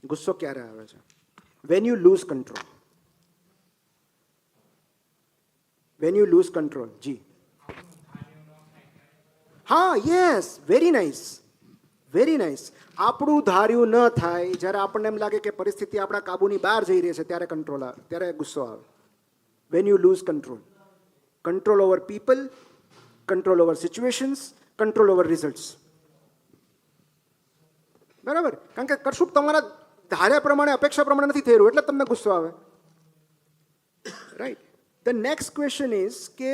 ગુસ્સો ક્યારે આવે છે? When you lose control. When you lose control. જી હા, yes, very nice, very nice. આપણું ધાર્યું ન થાય, જ્યારે આપણને એમ લાગે કે પરિસ્થિતિ આપણા કાબુની બહાર જઈ રહી છે, ત્યારે કંટ્રોલ આવે, ત્યારે ગુસ્સો આવે. Van you lose control. Control over people, control over situations, control over results. બરાબર? કારણ કે કશું તમારા ધાર્યા પ્રમાણે, અપેક્ષા પ્રમાણે નથી થઈ રહ્યું, એટલે તમને ગુસ્સો આવે. Right. The next question is કે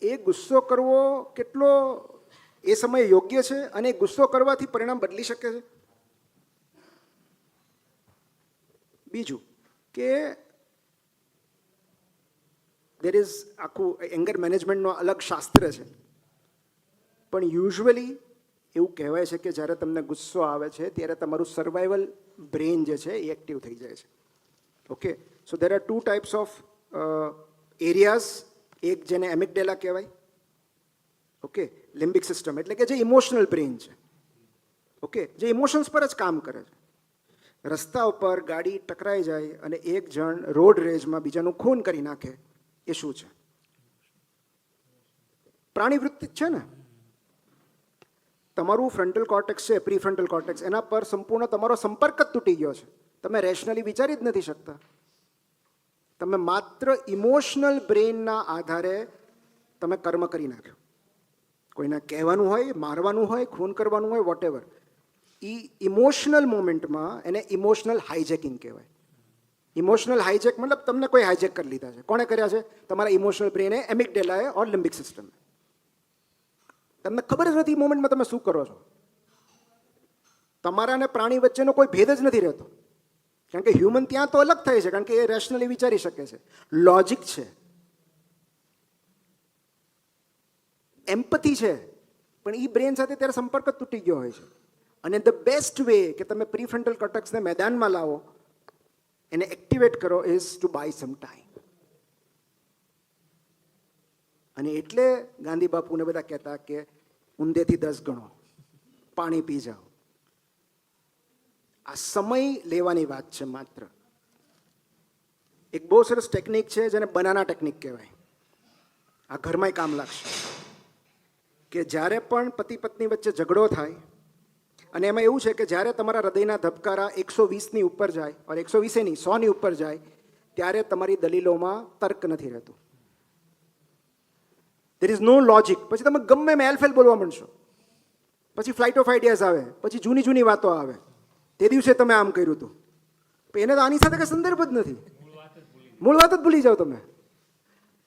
એ ગુસ્સો કરવો કેટલો એ સમયે યોગ્ય છે, અને ગુસ્સો કરવાથી પરિણામ બદલી શકે છે. બીજું કે દેર ઇઝ આખું એંગર મેનેજમેન્ટનો અલગ શાસ્ત્ર છે, પણ યુઝ્યુઅલી એવું કહેવાય છે કે જ્યારે તમને ગુસ્સો આવે છે ત્યારે તમારું સર્વાઈવલ બ્રેન જે છે એ એક્ટિવ થઈ જાય છે. Okay, so there are 2 types of areas. એક જેને એમિગડેલા કહેવાય, ઓકે, લિમ્બિક સિસ્ટમ, એટલે કે જે ઇમોશનલ બ્રેન છે, ઓકે, જે ઇમોશન્સ પર જ કામ કરે છે. રસ્તા ઉપર ગાડી ટકરાઈ જાય અને એક જણ રોડ રેજમાં બીજાનું ખૂન કરી નાખે, એ શું છે? પ્રાણી વૃત્તિ જ છે ને. તમારું ફ્રન્ટલ કોર્ટેક્સ છે, પ્રી ફ્રન્ટલ કોર્ટેક્સ, એના પર સંપૂર્ણ તમારો સંપર્ક જ તૂટી ગયો છે. તમે રેશનલી વિચારી જ નથી શકતા. તમે માત્ર ઇમોશનલ બ્રેનના આધારે તમે કર્મ કરી નાખ્યો. કોઈને કહેવાનું હોય, મારવાનું હોય, ખૂન કરવાનું હોય, વોટેવર. ઇમોશનલ મોમેન્ટમાં એને ઇમોશનલ હાઇજેકિંગ કહેવાય. ઇમોશનલ હાઇજેક મતલબ તમને કોઈ હાઇજેક કરી લીધા છે. કોણે કર્યા છે? તમારા ઇમોશનલ બ્રેને, એમિગડેલાએ ઓર લિમ્બિક સિસ્ટમ. તમને ખબર જ નથી મોમેન્ટમાં તમે શું કરો છો. તમારા અને પ્રાણી વચ્ચેનો કોઈ ભેદ જ નથી રહેતો, કારણ કે હ્યુમન ત્યાં તો અલગ થાય છે, કારણ કે એ રેશનલી વિચારી શકે છે, લોજિક છે, એમ્પથી છે, પણ એ બ્રેન સાથે ત્યારે સંપર્ક જ તૂટી ગયો હોય છે. અને ધ બેસ્ટ વે કે તમે પ્રીફ્રન્ટલ કોર્ટેક્સને મેદાનમાં લાવો, એને એક્ટિવેટ કરો, is to buy some time. અને એટલે ગાંધી બાપુને બધા કહેતા કે ઊંધેથી 10 ગણો, પાણી પી જાઓ. આ સમય લેવાની વાત છે માત્ર. એક બહુ સરસ ટેકનિક છે જેને બનાના ટેકનિક કહેવાય. આ ઘરમાંય કામ લાગશે. કે જ્યારે પણ પતિ પત્ની વચ્ચે ઝઘડો થાય, અને એમાં એવું છે કે જ્યારે તમારા હૃદયના ધબકારા 120ની ઉપર જાય, ઓર 120 નહીં, 100ની ઉપર જાય, ત્યારે તમારી દલીલોમાં તર્ક નથી રહેતું. There is no logic. પછી તમે ગમે એમ એલફેલ બોલવા માંડશો. પછી ફ્લાઇટ ઓફ આઈડિયાઝ આવે, પછી જૂની જૂની વાતો આવે. તે દિવસે તમે આમ કર્યું હતું, એને તો આની સાથે કંઈ સંદર્ભ જ નથી. મૂળ વાત જ ભૂલી જાઓ તમે.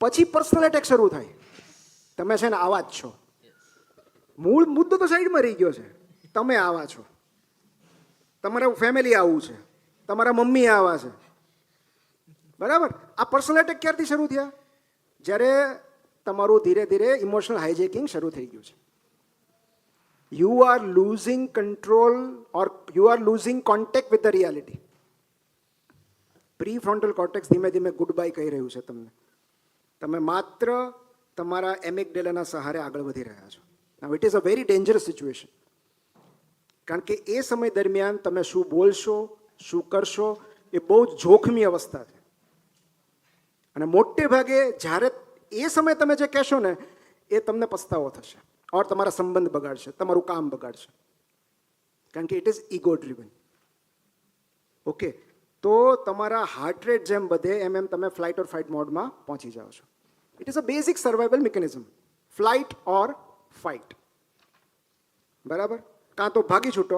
પછી પર્સનલ એટેક શરૂ થાય. તમે છે ને આવા જ છો. મૂળ મુદ્દો તો સાઈડમાં રહી ગયો છે. તમે આવા છો, તમારા ફેમિલી આવું છે, તમારા મમ્મી આવા છે. બરાબર? આ પર્સનલ એટેક ક્યારથી શરૂ થયા? જ્યારે તમારું ધીરે ધીરે ઇમોશનલ હાઇજેકિંગ શરૂ થઈ ગયું છે. You are losing control or you are losing contact with the reality. Prefrontal cortex ધીમે ધીમે ગુડ બાય કહી રહ્યું છે તમને. તમે માત્ર તમારા એમિગડેલાના સહારે આગળ વધી રહ્યા છો. Now it is a very dangerous situation. કારણ કે એ સમય દરમિયાન તમે શું બોલશો, શું કરશો, એ બહુ જ જોખમી અવસ્થા છે. અને મોટે ભાગે જ્યારે એ સમયે તમે જે કહેશો ને, એ તમને પસ્તાવો થશે, ઓર તમારા સંબંધ બગાડશે, તમારું કામ બગાડશે. કારણ કે it is ego driven. Okay, તો તમારા હાર્ટ રેટ જેમ વધે એમ એમ તમે ફ્લાઇટ ઓર ફાઇટ મોડમાં પહોંચી જાઓ છો. It is a basic survival mechanism. Flight or fight. બરાબર? કાં તો ભાગી છૂટો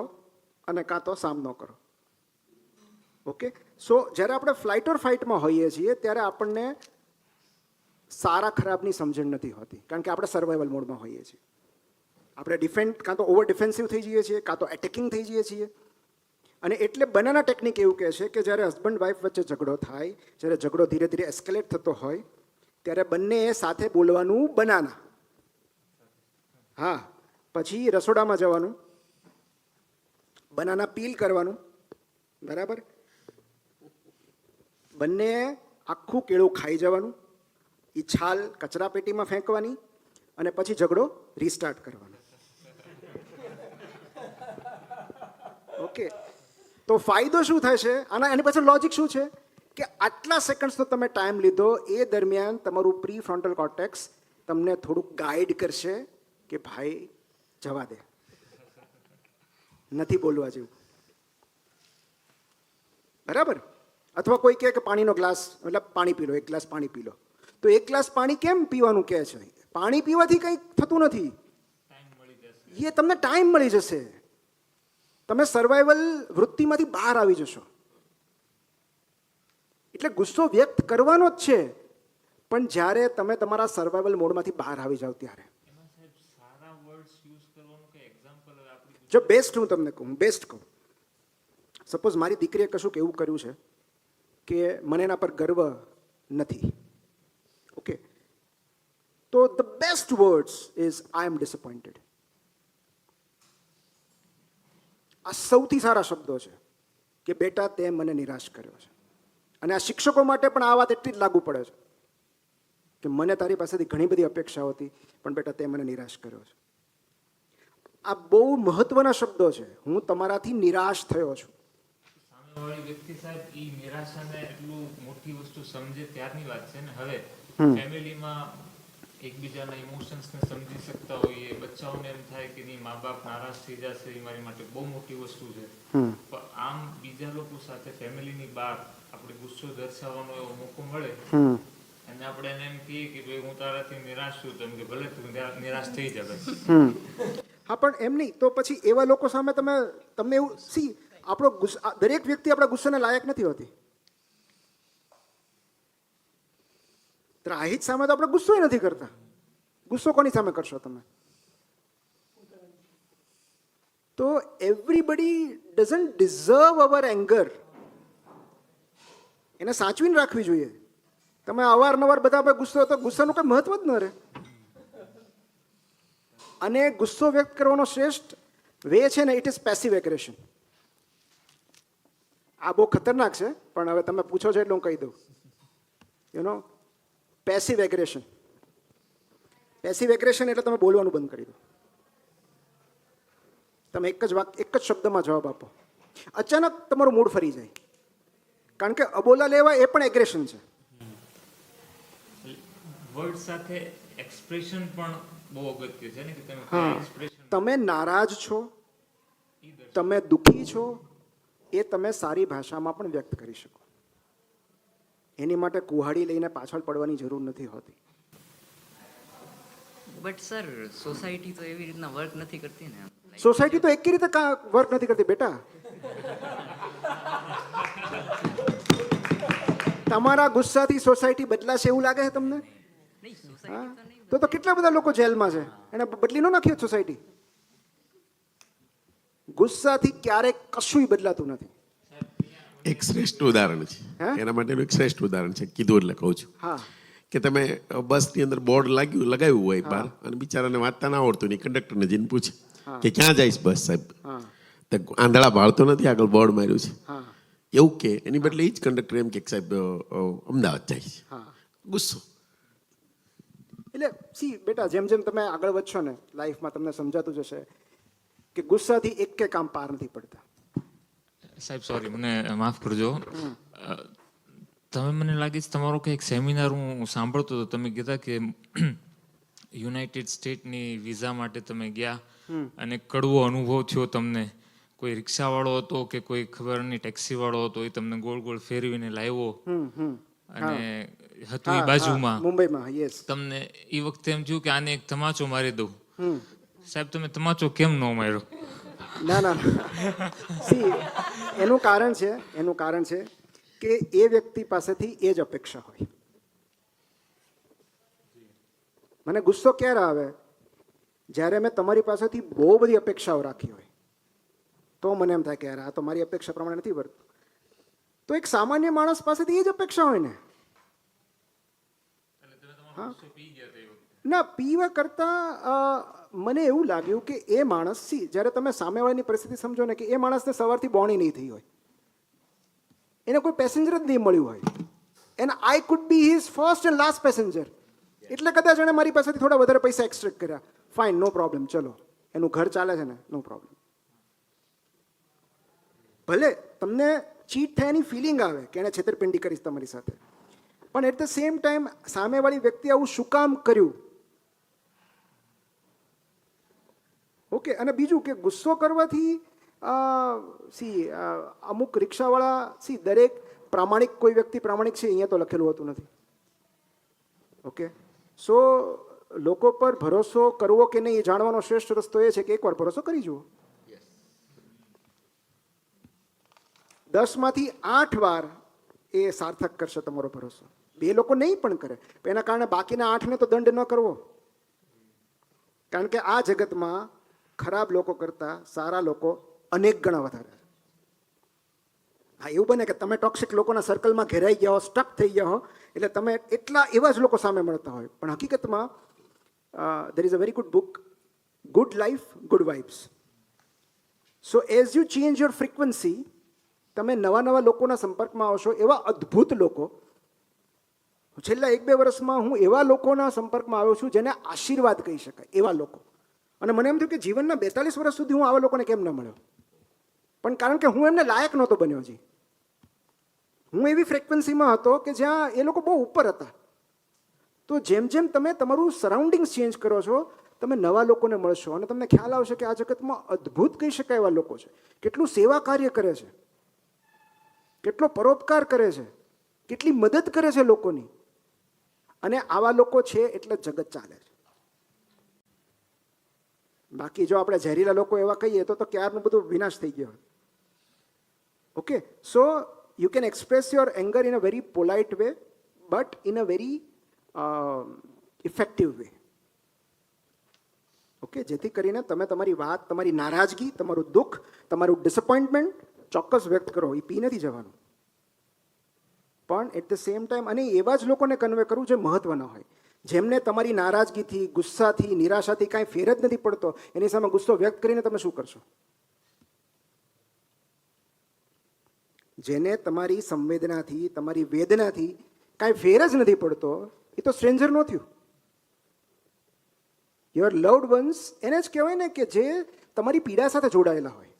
અને કાં તો સામનો કરો. ઓકે, સો જ્યારે આપણે ફ્લાઇટ ઓર ફાઇટમાં હોઈએ છીએ ત્યારે આપણને સારા ખરાબની સમજણ નથી હોતી, કારણ કે આપણે સર્વાઈવલ મોડમાં હોઈએ છીએ. આપણે ડિફેન્ડ કાં તો ઓવર ડિફેન્સિવ થઈ જઈએ છીએ, કાં તો એટેકિંગ થઈ જઈએ છીએ. અને એટલે બનાના ટેકનિક એવું કહે છે કે જ્યારે હસબન્ડ વાઈફ વચ્ચે ઝઘડો થાય, જ્યારે ઝઘડો ધીરે ધીરે એસ્કેલેટ થતો હોય, ત્યારે બંનેએ સાથે બોલવાનું બનાના. હા, પછી રસોડામાં જવાનું, બનાના પીલ કરવાનું. બરાબર? બંને આખું કેળું ખાઈ જવાનું, એ છાલ કચરા પેટીમાં ફેંકવાની, અને પછી ઝઘડો રીસ્ટાર્ટ કરવાનો. ઓકે, તો ફાયદો શું થશે એની પાછળ લોજિક શું છે કે આટલા સેકન્ડ્સનો તમે ટાઈમ લીધો, એ દરમિયાન તમારું પ્રી ફ્રોન્ટલ કોર્ટેક્સ તમને થોડુંક ગાઈડ કરશે કે ભાઈ જવા દે, નથી બોલવા જેવું, બરાબર. અથવા કોઈ કહે કે પાણીનો ગ્લાસ, મતલબ પાણી પી લો, એક ગ્લાસ પાણી પી લો, તો એક ગ્લાસ પાણી કેમ પીવાનું કહે છે? પાણી પીવાથી કંઈ થતું નથી, એ તમને ટાઈમ મળી જશે, તમે સર્વાઈવલ વૃત્તિમાંથી બહાર આવી જશો. એટલે ગુસ્સો વ્યક્ત કરવાનો જ છે, પણ જ્યારે તમે તમારા સર્વાઈવલ મોડમાંથી બહાર આવી જાઓ ત્યારે. જો બેસ્ટ હું તમને કહું, બેસ્ટ કહું, સપોઝ મારી દીકરીએ કશુંક એવું કર્યું છે કે મને એના પર ગર્વ નથી, ઓકે, તો the best words is I am disappointed. આ સૌથી સારા શબ્દો છે કે બેટા તે મને નિરાશ કર્યો છે. અને આ શિક્ષકો માટે પણ આ વાત એટલી જ લાગુ પડે છે કે મને તારી પાસેથી ઘણી બધી અપેક્ષાઓ હતી, પણ બેટા તે મને નિરાશ કર્યો છે. આ બહુ મહત્વના શબ્દો છે. હું તમારાથી નિરાશ થયો છું. સામેવાળી વ્યક્તિ સાહેબ ઈ નિરાશાને એટલું મોટી વસ્તુ સમજે ત્યારની વાત છે ને. હવે ફેમિલીમાં એકબીજાના ઇમોશન્સને સમજી શકતા હોઈએ, બચ્ચાઓને એમ થાય કે નહીં મા બાપ નારાજ થઈ જશે, એ મારી માટે બહુ મોટી વસ્તુ છે. પણ આમ બીજા લોકો સાથે ફેમિલીની બહાર આપણે ગુસ્સો દર્શાવવાનો એવો મોકો મળે અને આપણે એને એમ કહીએ કે ભાઈ હું તારાથી નિરાશ છું, તો એમ કે ભલે તું નિરાશ થઈ જાય. હા, પણ એમ નહીં તો પછી એવા લોકો સામે તમને એવું આપણો દરેક વ્યક્તિ આપણા ગુસ્સાને લાયક નથી હોતી. ત્રાહિત સામે તો આપણે ગુસ્સો નથી કરતા. ગુસ્સો કોની સામે કરશો તમે? તો everybody doesn't deserve our anger. એને સાચવીને રાખવી જોઈએ. તમે અવારનવાર બધા પર ગુસ્સો, તો ગુસ્સાનું કંઈ મહત્વ જ ન રહે. અને ગુસ્સો વ્યક્ત કરવાનો શ્રેષ્ઠ વે છે ને, ઇટ ઇઝ પેસિવ એગ્રેશન. આ બહુ ખતરનાક છે, પણ હવે તમે પૂછો છો એટલે હું કહી દઉં. You know, passive aggression. Passive aggression એટલે તમે બોલવાનું બંધ કરી દો. તમે એક જ શબ્દમાં જવાબ આપો. અચાનક તમારું મૂડ ફરી જાય, કારણ કે અબોલા લેવા એ પણ એગ્રેશન છે. વર્ડ સાથે એક્સપ્રેશન પણ બહુ અગત્ય છે ને, કે તમે એક્સપ્રેશન, તમે નારાજ છો, તમે દુઃખી છો, એ તમે સારી ભાષામાં પણ વ્યક્ત કરી શકો. એની માટે કુહાડી લઈને પાછળ પડવાની જરૂર નથી હોતી. બટ સર, સોસાયટી તો એવી રીતના વર્ક નથી કરતી ને. સોસાયટી તો એકી રીતે વર્ક નથી કરતી બેટા. તમારા ગુસ્સાથી સોસાયટી બદલાશે એવું લાગે છે તમને? તો કેટલા બધા લોકો જેલમાં છે, એને બદલી ન નાખ્યો સોસાયટી. ગુસ્સાથી ક્યારેક કશું બદલાતું નથી. એક શ્રેષ્ઠ ઉદાહરણ છે એના માટેનું. એક શ્રેષ્ઠ ઉદાહરણ છે, કીધું એટલે કહું છું. હા, કે તમે બસની અંદર બોર્ડ લગાવ્યું હોય બહાર, અને બિચારાને વાંચતા ના આવડતું નહીં, કંડક્ટરને જઈને પૂછે કે ક્યાં જાય બસ સાહેબ? તો આંધળા ભાળતો નથી, આગળ બોર્ડ માર્યું છે એવું કે. એની બદલે એ જ કંડક્ટર એમ કે સાહેબ અમદાવાદ જાય છે. ગુસ્સો. એટલે બેટા, જેમ જેમ તમે આગળ વધશો ને લાઈફમાં, તમને સમજાતું જશે કે ગુસ્સાથી એક કે કામ પાર નથી પડતા. સાહેબ સોરી, મને માફ કરજો. તમે, મને લાગે છે તમારો કંઈક સેમિનાર હું સાંભળતો હતો, તમે કીધા કે યુનાઇટેડ સ્ટેટની વિઝા માટે તમે ગયા અને કડવો અનુભવ થયો તમને. કોઈ રિક્ષાવાળો હતો કે કોઈ ખબર નહીં ટેક્સીવાળો હતો, એ તમને ગોળ ગોળ ફેરવીને લાવ્યો અને હતું એ બાજુમાં મુંબઈમાં. યસ. તમને એ વખતે એમ થયું કે આને એક તમાચો મારી દઉં. સાહેબ તમે તમાચો કેમ ન માર્યો? ના, એનું કારણ છે કે એ વ્યક્તિ પાસેથી એ જ અપેક્ષા હોય. મને ગુસ્સો ક્યારે આવે? જ્યારે મેં તમારી પાસેથી બહુ બધી અપેક્ષાઓ રાખી હોય, તો મને એમ થાય કે યાર, આ તો મારી અપેક્ષા પ્રમાણે નથી વર્તતું. તો એક સામાન્ય માણસ પાસેથી એ જ અપેક્ષા હોય ને. ના, પીવા કરતા મને એવું લાગ્યું કે એ માણસ, જ્યારે તમે સામેવાળાની પરિસ્થિતિ સમજો ને, કે એ માણસને સવારથી બોણી નહીં થઈ હોય, એને કોઈ પેસેન્જર જ નહીં મળ્યું હોય, and I could B his first and last passenger. એટલે કદાચ એણે મારી પાસેથી થોડા વધારે પૈસા એક્સટ્રેક્ટ કર્યા. ફાઇન, નો પ્રોબ્લેમ, ચલો, એનું ઘર ચાલે છે ને, નો પ્રોબ્લેમ. ભલે તમને ચીટ થયાની ફિલિંગ આવે કે એણે છેતરપિંડી કરીશ તમારી સાથે, પણ એટ ધ સેમ ટાઈમ સામેવાળી વ્યક્તિ આવું શું કામ કર્યું? ઓકે. અને બીજું કે ગુસ્સો કરવાથી અમુક રિક્ષાવાળા દરેક પ્રામાણિક કોઈ વ્યક્તિ પ્રામાણિક છે અહીંયા તો લખેલું હોતું નથી. ઓકે. સો લોકો પર ભરોસો કરવો કે નહીં એ જાણવાનો શ્રેષ્ઠ રસ્તો એ છે કે એકવાર ભરોસો કરી જુઓ. 10 માંથી 8 વાર એ સાર્થક કરશે તમારો ભરોસો. 2 લોકો નહીં પણ કરે, એના કારણે બાકીના 8ને તો દંડ ન કરવો. કારણ કે આ જગતમાં ખરાબ લોકો કરતાં સારા લોકો અનેક ગણા વધારે છે. હા, એવું બને કે તમે ટોક્સિક લોકોના સર્કલમાં ઘેરાઈ ગયા હો, સ્ટક થઈ ગયા હો, એટલે તમે એટલા એવા જ લોકો સામે મળતા હોય. પણ હકીકતમાં there is a very good book, Good Life, Good Vibes. So as you change your frequency, તમે નવા લોકોના સંપર્કમાં આવશો. એવા અદ્ભુત લોકો છેલ્લા 1-2 વર્ષમાં હું એવા લોકોના સંપર્કમાં આવ્યો છું જેને આશીર્વાદ કહી શકાય, એવા લોકો. અને મને એમ થયું કે જીવનના 42 વર્ષ સુધી હું આવા લોકોને કેમ ન મળ્યો? પણ કારણ કે હું એમને લાયક નહોતો બન્યો. જી, હું એવી ફ્રિક્વન્સીમાં હતો કે જ્યાં એ લોકો બહુ ઉપર હતા. તો જેમ જેમ તમે તમારું સરાઉન્ડિંગ્સ ચેન્જ કરો છો, તમે નવા લોકોને મળશો અને તમને ખ્યાલ આવશે કે આ જગતમાં અદ્ભુત કહી શકાય એવા લોકો છે. કેટલું સેવા કાર્ય કરે છે, કેટલો પરોપકાર કરે છે, કેટલી મદદ કરે છે લોકોની. અને આવા લોકો છે એટલે જગત ચાલે છે. બાકી જો આપણે ઝેરીલા લોકો એવા કહીએ તો ક્યારનું બધું વિનાશ થઈ ગયો. Okay. So you can express your anger in a very polite way, but in a very effective way. Okay. જેથી કરીને તમે તમારી વાત, તમારી નારાજગી, તમારું દુઃખ, તમારું ડિસઅપોઇન્ટમેન્ટ ચોક્કસ વ્યક્ત કરો. એ પી નથી જવાનું. પણ એટ ધ સેમ ટાઈમ અને એવા જ લોકોને કન્વે કરવું જે મહત્વના હોય, જેમને તમારી નારાજગીથી, ગુસ્સાથી, નિરાશાથી કાંઈ ફેર જ નથી પડતો. એની સામે ગુસ્સો વ્યક્ત કરીને તમે શું કરશો? જેને તમારી સંવેદનાથી, તમારી વેદનાથી કાંઈ ફેર જ નથી પડતો, એ તો સ્ટ્રેન્જર ન થયું. યોર લવ્ડ વન્સ એને જ કહેવાય ને કે જે તમારી પીડા સાથે જોડાયેલા હોય.